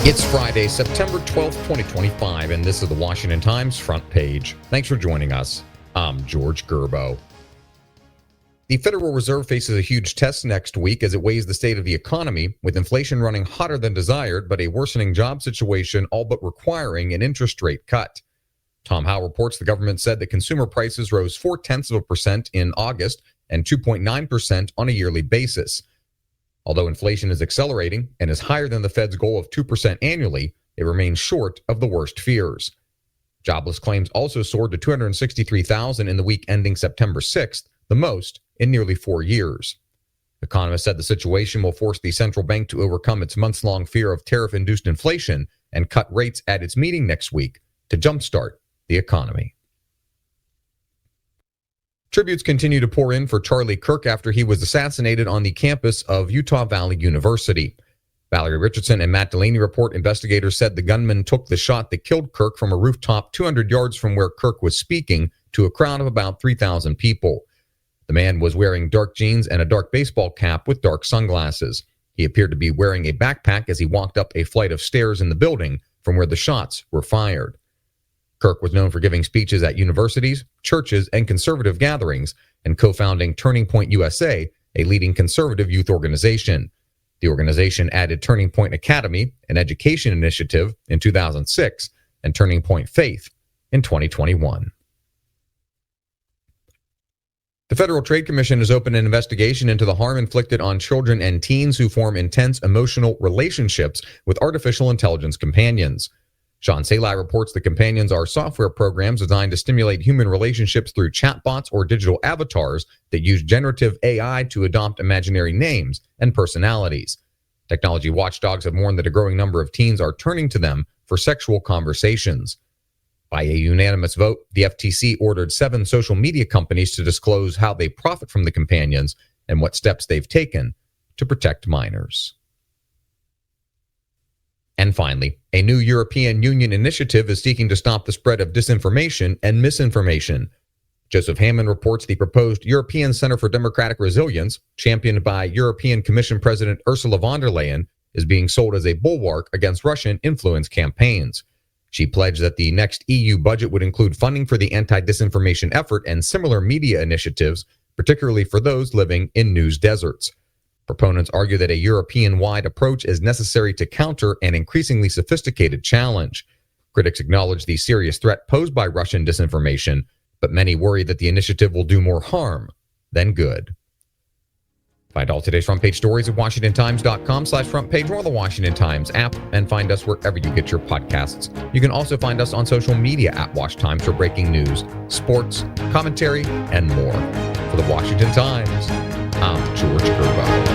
It's Friday, September 12th, 2025, and this is the Washington Times front page. Thanks for joining us. I'm George Gerbo. The Federal Reserve faces a huge test next week as it weighs the state of the economy, with inflation running hotter than desired, but a worsening job situation all but requiring an interest rate cut. Tom Howe reports the government said that consumer prices rose 0.4% in August and 2.9% on a yearly basis. Although inflation is accelerating and is higher than the Fed's goal of 2% annually, it remains short of the worst fears. Jobless claims also soared to 263,000 in the week ending September 6th, the most in nearly 4 years. Economists said the situation will force the central bank to overcome its months-long fear of tariff-induced inflation and cut rates at its meeting next week to jumpstart the economy. Tributes continue to pour in for Charlie Kirk after he was assassinated on the campus of Utah Valley University. Valerie Richardson and Matt Delaney report investigators said the gunman took the shot that killed Kirk from a rooftop 200 yards from where Kirk was speaking to a crowd of about 3,000 people. The man was wearing dark jeans and a dark baseball cap with dark sunglasses. He appeared to be wearing a backpack as he walked up a flight of stairs in the building from where the shots were fired. Kirk was known for giving speeches at universities, churches, and conservative gatherings, and co-founding Turning Point USA, a leading conservative youth organization. The organization added Turning Point Academy, an education initiative, in 2006, and Turning Point Faith in 2021. The Federal Trade Commission has opened an investigation into the harm inflicted on children and teens who form intense emotional relationships with artificial intelligence companions. Sean Salai reports the companions are software programs designed to stimulate human relationships through chatbots or digital avatars that use generative AI to adopt imaginary names and personalities. Technology watchdogs have warned that a growing number of teens are turning to them for sexual conversations. By a unanimous vote, the FTC ordered 7 social media companies to disclose how they profit from the companions and what steps they've taken to protect minors. And finally, a new European Union initiative is seeking to stop the spread of disinformation and misinformation. Joseph Hammond reports the proposed European Center for Democratic Resilience, championed by European Commission President Ursula von der Leyen, is being sold as a bulwark against Russian influence campaigns. She pledged that the next EU budget would include funding for the anti-disinformation effort and similar media initiatives, particularly for those living in news deserts. Proponents argue that a European-wide approach is necessary to counter an increasingly sophisticated challenge. Critics acknowledge the serious threat posed by Russian disinformation, but many worry that the initiative will do more harm than good. Find all today's front page stories at WashingtonTimes.com/front page or on the Washington Times app, and find us wherever you get your podcasts. You can also find us on social media at Wash Times for breaking news, sports, commentary, and more. For the Washington Times, I'm George Gerbo.